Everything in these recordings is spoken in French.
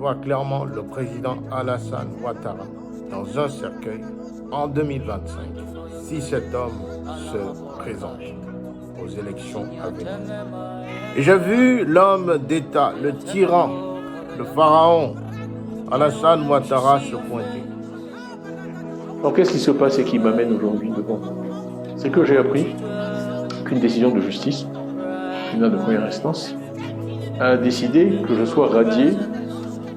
vois clairement le président Alassane Ouattara dans un cercueil en 2025 si cet homme se présente aux élections à venir. Et j'ai vu l'homme d'État, le tyran, le pharaon, Alassane Ouattara se pointer. Alors qu'est-ce qui se passe et qui m'amène aujourd'hui devant vous? C'est que j'ai appris qu'une décision de justice, tribunal de première instance, a décidé que je sois radié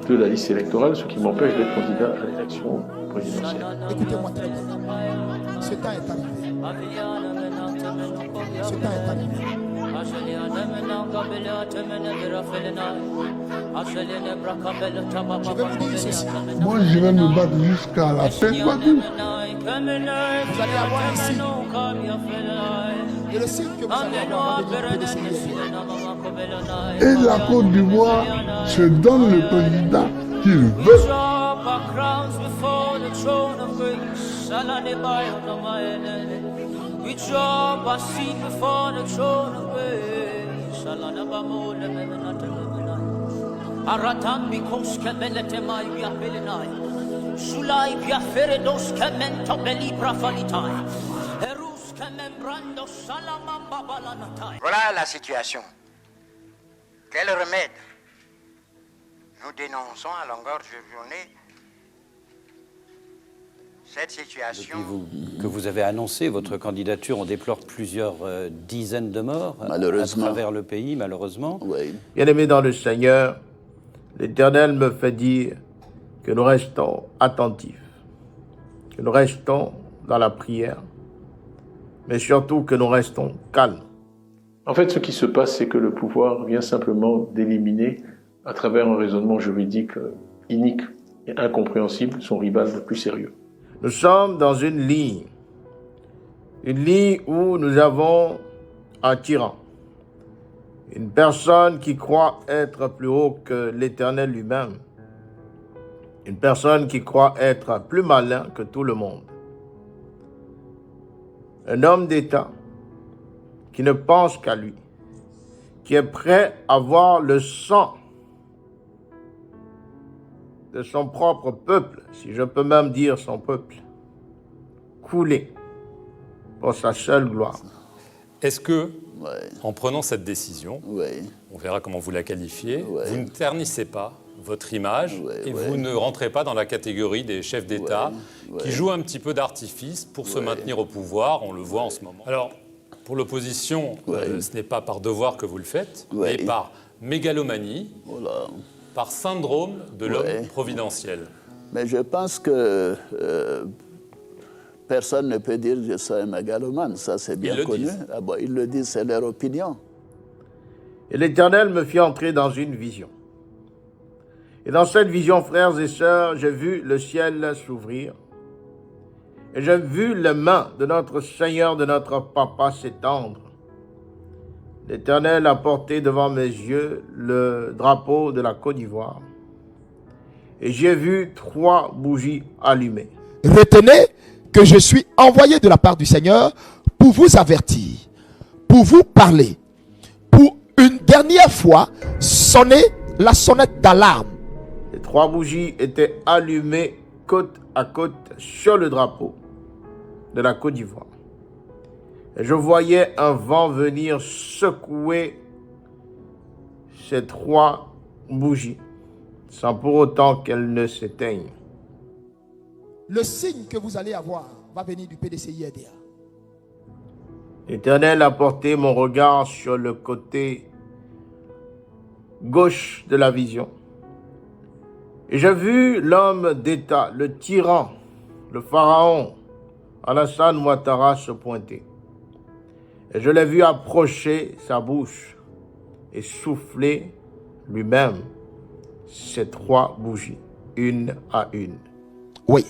de la liste électorale, ce qui m'empêche d'être candidat à l'élection présidentielle. Écoutez-moi très bien. Ce temps est arrivé. Ce temps est arrivé. Je vais vous dire ceci. Moi, je vais me battre jusqu'à la fin de ma vie. Vous allez avoir un signe. Et le signe que vous allez avoir va venir de l'essayer. Et la Côte d'Ivoire se donne le président qu'il veut. Voilà la situation. Quel remède? Nous dénonçons à longueur de journée cette situation. Depuis que vous avez annoncé votre candidature, on déplore plusieurs dizaines de morts Malheureusement. à travers le pays, malheureusement. Oui. Bien-aimé dans le Seigneur, l'Éternel me fait dire que nous restons attentifs, que nous restons dans la prière, mais surtout que nous restons calmes. En fait, ce qui se passe, c'est que le pouvoir vient simplement d'éliminer, à travers un raisonnement juridique inique et incompréhensible, son rival le plus sérieux. Nous sommes dans une ligne où nous avons un tyran, une personne qui croit être plus haut que l'Éternel lui-même, une personne qui croit être plus malin que tout le monde, un homme d'État qui ne pense qu'à lui, qui est prêt à voir le sang de son propre peuple, si je peux même dire son peuple, couler pour sa seule gloire. Est-ce que, Ouais. en prenant cette décision, Oui. on verra comment vous la qualifiez, Ouais. vous ne ternissez pas votre image Ouais, et ouais. vous ne rentrez pas dans la catégorie des chefs d'État Ouais, qui ouais. jouent un petit peu d'artifice pour se Ouais. maintenir au pouvoir, on le voit en ce moment. Alors, pour l'opposition, Ouais. ce n'est pas par devoir que vous le faites, Ouais. mais par mégalomanie, Voilà. par syndrome de l'homme Ouais. providentiel. Mais je pense que personne ne peut dire que je sois un mégalomane. Ça, c'est bien Ils le connu. disent. Ah bon, ils le disent, c'est leur opinion. Et l'Éternel me fit entrer dans une vision. Et dans cette vision, frères et sœurs, j'ai vu le ciel s'ouvrir. Et j'ai vu les mains de notre Seigneur, de notre Papa s'étendre. L'Éternel a porté devant mes yeux le drapeau de la Côte d'Ivoire. Et j'ai vu 3 bougies allumées. Retenez que je suis envoyé de la part du Seigneur pour vous avertir, pour vous parler, pour une dernière fois sonner la sonnette d'alarme. Les 3 bougies étaient allumées côte à côte sur le drapeau de la Côte d'Ivoire. Et je voyais un vent venir secouer ces 3 bougies, sans pour autant qu'elles ne s'éteignent. Le signe que vous allez avoir va venir du PDCI-RDA. L'Éternel a porté mon regard sur le côté gauche de la vision. Et j'ai vu l'homme d'État, le tyran, le pharaon, Alassane Ouattara se pointer. Et je l'ai vu approcher sa bouche et souffler lui-même ces 3 bougies, une à une. Oui,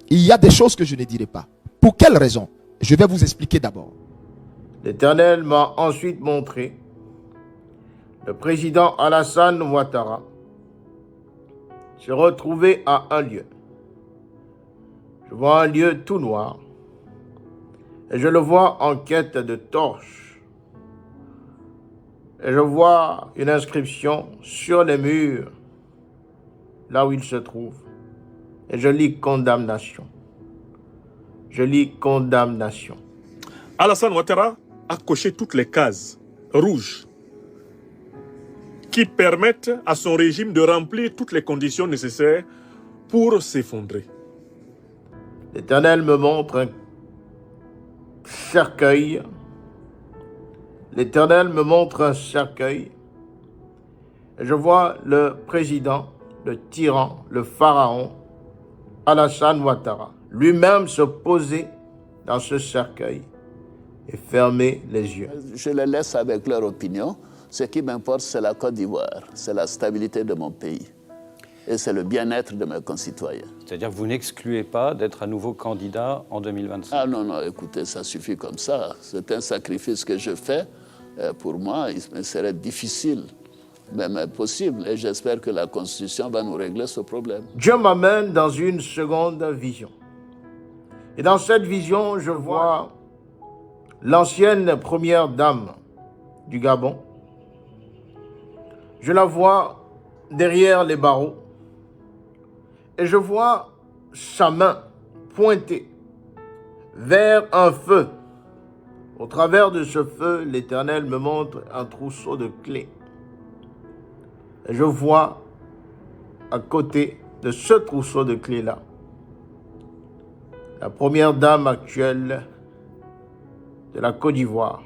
il y a des choses que je ne dirai pas. Pour quelle raison? Je vais vous expliquer d'abord. L'Éternel m'a ensuite montré le président Alassane Ouattara se retrouver à un lieu. Je vois un lieu tout noir et je le vois en quête de torches. Et je vois une inscription sur les murs là où il se trouve. Et je lis condamnation. Je lis condamnation. Alassane Ouattara a coché toutes les cases rouges qui permettent à son régime de remplir toutes les conditions nécessaires pour s'effondrer. L'Éternel me montre un cercueil. L'Éternel me montre un cercueil. Et je vois le président, le tyran, le pharaon, Alassane Ouattara, lui-même se poser dans ce cercueil et fermer les yeux. Je les laisse avec leur opinion. Ce qui m'importe, c'est la Côte d'Ivoire, c'est la stabilité de mon pays et c'est le bien-être de mes concitoyens. C'est-à-dire que vous n'excluez pas d'être à nouveau candidat en 2025? Ah non, non, écoutez, ça suffit comme ça. C'est un sacrifice que je fais. Pour moi, il me serait difficile, même possible, et j'espère que la Constitution va nous régler ce problème. Dieu m'amène dans une seconde vision. Et dans cette vision, je vois l'ancienne première dame du Gabon. Je la vois derrière les barreaux et je vois sa main pointée vers un feu. Au travers de ce feu, l'Éternel me montre un trousseau de clés. Et je vois à côté de ce trousseau de clés-là la première dame actuelle de la Côte d'Ivoire,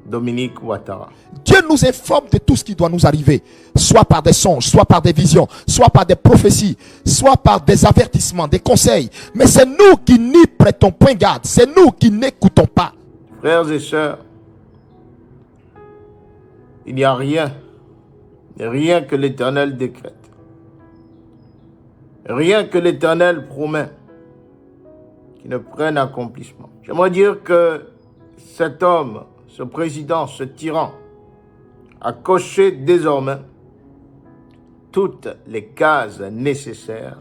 Dominique Ouattara. Dieu nous informe de tout ce qui doit nous arriver, soit par des songes, soit par des visions, soit par des prophéties, soit par des avertissements, des conseils. Mais c'est nous qui n'y prêtons point garde, c'est nous qui n'écoutons pas. Frères et sœurs, il n'y a rien que l'Éternel décrète, rien que l'Éternel promet qui ne prenne accomplissement. J'aimerais dire que cet homme, ce président, ce tyran, a coché désormais toutes les cases nécessaires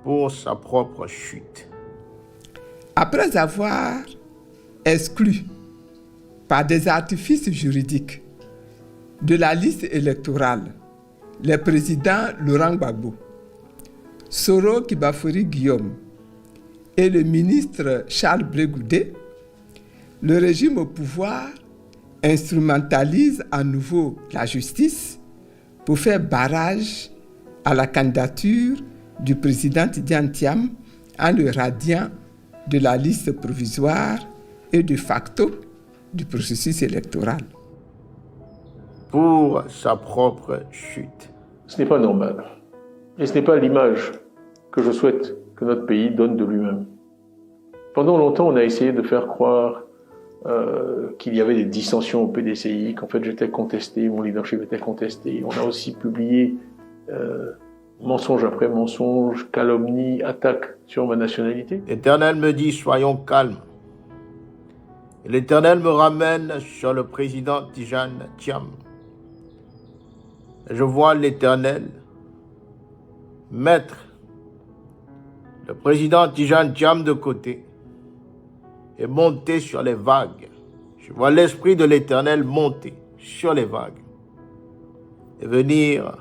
pour sa propre chute. Après avoir exclu par des artifices juridiques de la liste électorale le président Laurent Gbagbo, Soro Kibafori Guillaume et le ministre Charles Blé Goudé, le régime au pouvoir instrumentalise à nouveau la justice pour faire barrage à la candidature du président Tidjane Thiam en le radiant de la liste provisoire et de facto du processus électoral. Pour sa propre chute. Ce n'est pas normal. Et ce n'est pas l'image que je souhaite que notre pays donne de lui-même. Pendant longtemps, on a essayé de faire croire qu'il y avait des dissensions au PDCI, qu'en fait j'étais contesté, mon leadership était contesté. On a aussi publié mensonge après mensonge, calomnie, attaque sur ma nationalité. L'Éternel me dit, soyons calmes. Et l'Éternel me ramène sur le président Tidjane Thiam. Je vois l'Éternel mettre le président Tidjane Thiam de côté et monter sur les vagues. Je vois l'Esprit de l'Éternel monter sur les vagues et venir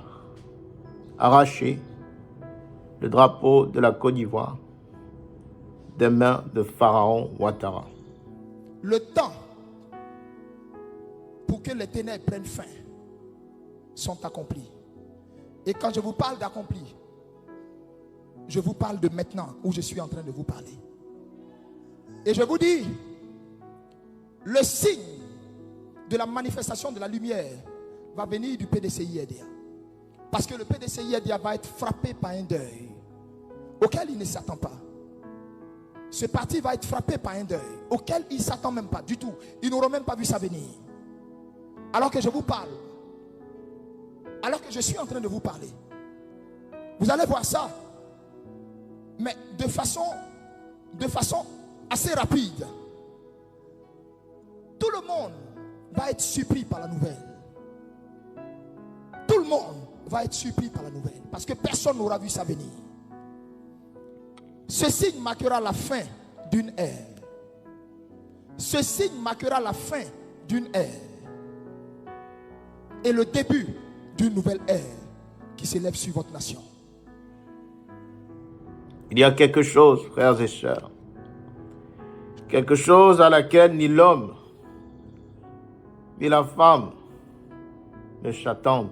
arracher le drapeau de la Côte d'Ivoire des mains de Pharaon Ouattara. Le temps pour que les ténèbres prennent fin sont accomplis. Et quand je vous parle d'accompli, je vous parle de maintenant où je suis en train de vous parler. Et je vous dis, le signe de la manifestation de la lumière va venir du PDCI-RDA. Parce que le PDCI-RDA va être frappé par un deuil auquel il ne s'attend pas. Ce parti va être frappé par un deuil auquel il ne s'attend même pas du tout. Il n'aura même pas vu ça venir. Alors que je vous parle, alors que je suis en train de vous parler, vous allez voir ça, mais de façon assez rapide. Tout le monde va être surpris par la nouvelle. Tout le monde va être surpris par la nouvelle. Parce que personne n'aura vu ça venir. Ce signe marquera la fin d'une ère. Ce signe marquera la fin d'une ère. Et le début d'une nouvelle ère qui s'élève sur votre nation. Il y a quelque chose, frères et sœurs, quelque chose à laquelle ni l'homme, ni la femme ne s'attendent.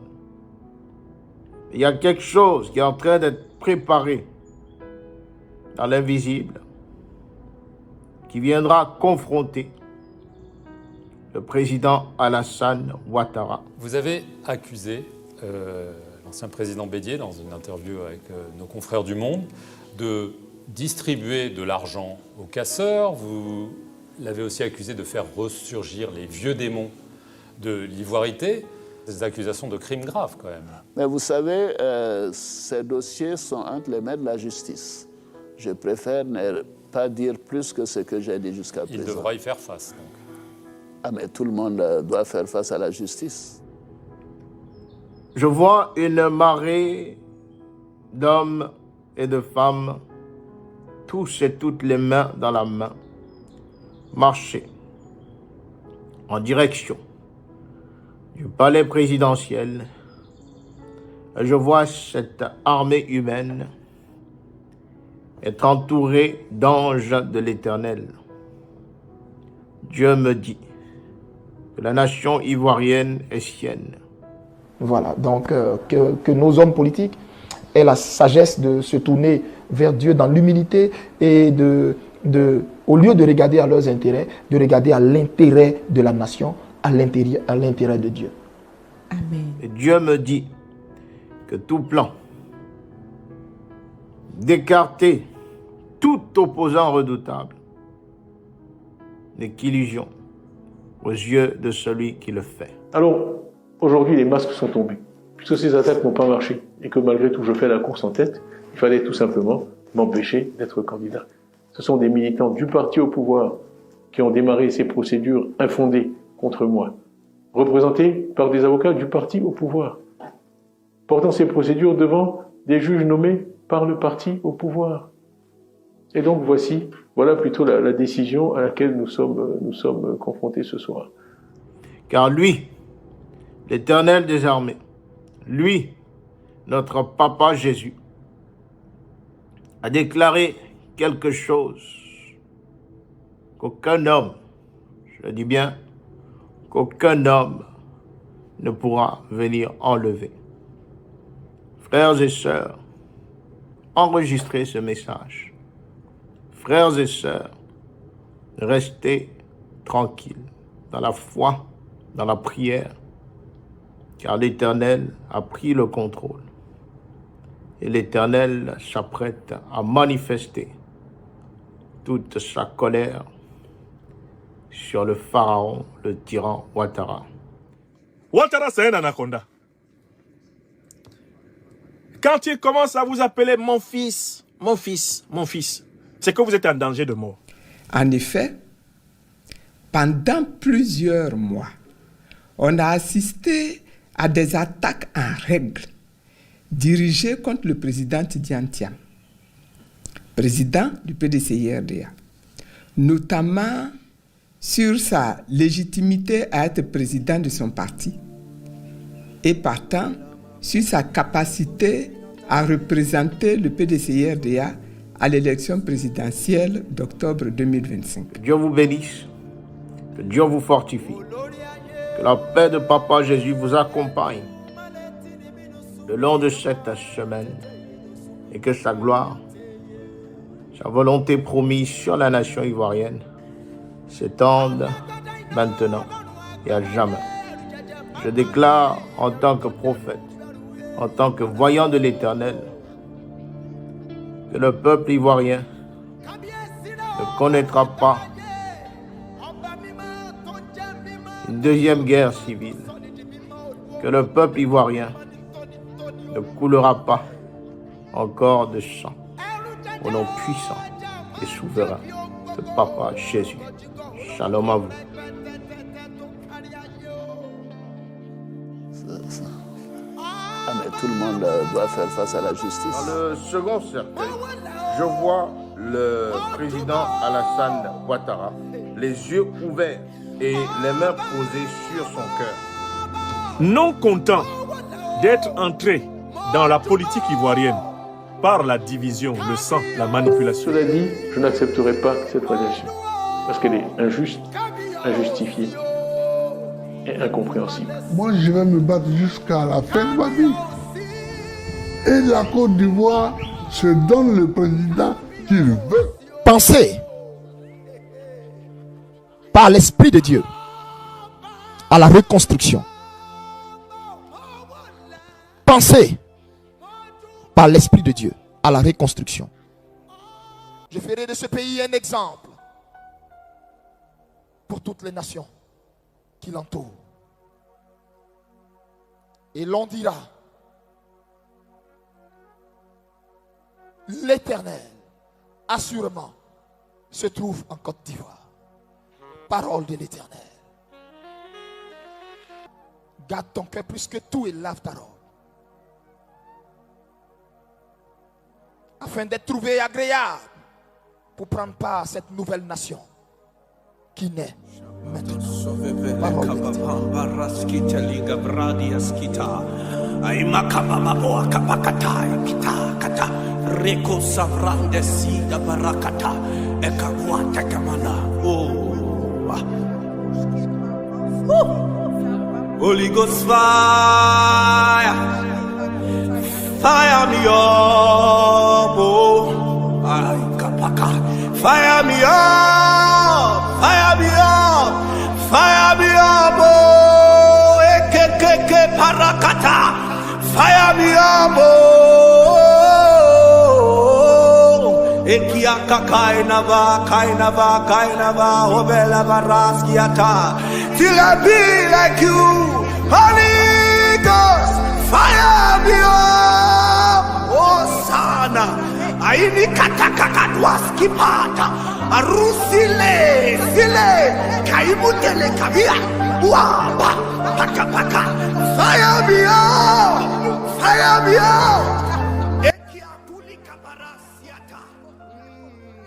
Il y a quelque chose qui est en train d'être préparé dans l'invisible, qui viendra confronter le président Alassane Ouattara. Vous avez accusé l'ancien président Bédié, dans une interview avec nos confrères du Monde, de distribuer de l'argent aux casseurs. Vous l'avez aussi accusé de faire ressurgir les vieux démons de l'ivoirité. Des accusations de crimes graves, quand même. Mais vous savez, ces dossiers sont entre les mains de la justice. Je préfère ne pas dire plus que ce que j'ai dit jusqu'à présent. Il devra y faire face, donc. Ah, mais tout le monde doit faire face à la justice. Je vois une marée d'hommes et de femmes, tous et toutes les mains dans la main, marcher en direction du palais présidentiel. Je vois cette armée humaine être entourée d'anges de l'Éternel. Dieu me dit que la nation ivoirienne est sienne. Voilà, donc que nos hommes politiques aient la sagesse de se tourner vers Dieu dans l'humilité et au lieu de regarder à leurs intérêts, de regarder à l'intérêt de la nation, à l'intérêt de Dieu. Amen. Et Dieu me dit que tout plan d'écarter tout opposant redoutable n'est qu'illusion aux yeux de celui qui le fait. Alors, aujourd'hui, les masques sont tombés. Puisque ces attaques n'ont pas marché et que malgré tout, je fais la course en tête, il fallait tout simplement m'empêcher d'être candidat. Ce sont des militants du parti au pouvoir qui ont démarré ces procédures infondées contre moi, représentés par des avocats du parti au pouvoir, portant ces procédures devant des juges nommés par le parti au pouvoir. Et donc voilà plutôt la décision à laquelle nous sommes confrontés ce soir. Car lui, l'Éternel des armées, lui, notre Papa Jésus, a déclaré quelque chose qu'aucun homme, je le dis bien, qu'aucun homme ne pourra venir enlever. Frères et sœurs, enregistrez ce message. Frères et sœurs, restez tranquilles dans la foi, dans la prière, car l'Éternel a pris le contrôle. Et l'Éternel s'apprête à manifester toute sa colère sur le pharaon, le tyran Ouattara. Ouattara, c'est un anaconda. Quand il commence à vous appeler mon fils, mon fils, mon fils, c'est que vous êtes en danger de mort. En effet, pendant plusieurs mois, on a assisté à des attaques en règle dirigées contre le président Tidiane Thiam, président du PDCI-RDA, notamment sur sa légitimité à être président de son parti et partant sur sa capacité à représenter le PDCI-RDA à l'élection présidentielle d'octobre 2025. Que Dieu vous bénisse, que Dieu vous fortifie, que la paix de Papa Jésus vous accompagne le long de cette semaine et que sa gloire, sa volonté promise sur la nation ivoirienne s'étende maintenant et à jamais. Je déclare en tant que prophète, en tant que voyant de l'Éternel, que le peuple ivoirien ne connaîtra pas une deuxième guerre civile, que le peuple ivoirien ne coulera pas encore de sang, au nom puissant et souverain de Papa Jésus. Shalom à vous. Ah, mais tout le monde doit faire face à la justice. Dans le second cercueil, je vois le président Alassane Ouattara, les yeux ouverts et les mains posées sur son cœur. Non content d'être entré dans la politique ivoirienne par la division, le sang, la manipulation. Cela dit, je n'accepterai pas cette radiation, parce qu'elle est injuste, injustifiée et incompréhensible. Moi, je vais me battre jusqu'à la fin de ma vie. Et la Côte d'Ivoire se donne le président qu'il veut. Pensez par l'Esprit de Dieu à la reconstruction. Pensez par l'Esprit de Dieu à la reconstruction. Je ferai de ce pays un exemple pour toutes les nations qui l'entourent. Et l'on dira, l'Éternel, assurément, se trouve en Côte d'Ivoire. Parole de l'Éternel. Garde ton cœur plus que tout et lave ta robe, afin d'être trouvé agréable pour prendre part à cette nouvelle nation qui naît maintenant. Parole de Holy Ghost fire, fire me up, oh, ay, kapaka. Fire me up, fire me up, fire me up, oh, ekekeke parakata. Fire me up, oh, ekiaka kainava, obela baraskiata. Till I be like you, Holy Ghost, fire me up, Hosanna. Aini katakakadwaski pata, arusile, sile, kaimutele kavia, wamba, paka. Fire me up, fire me up.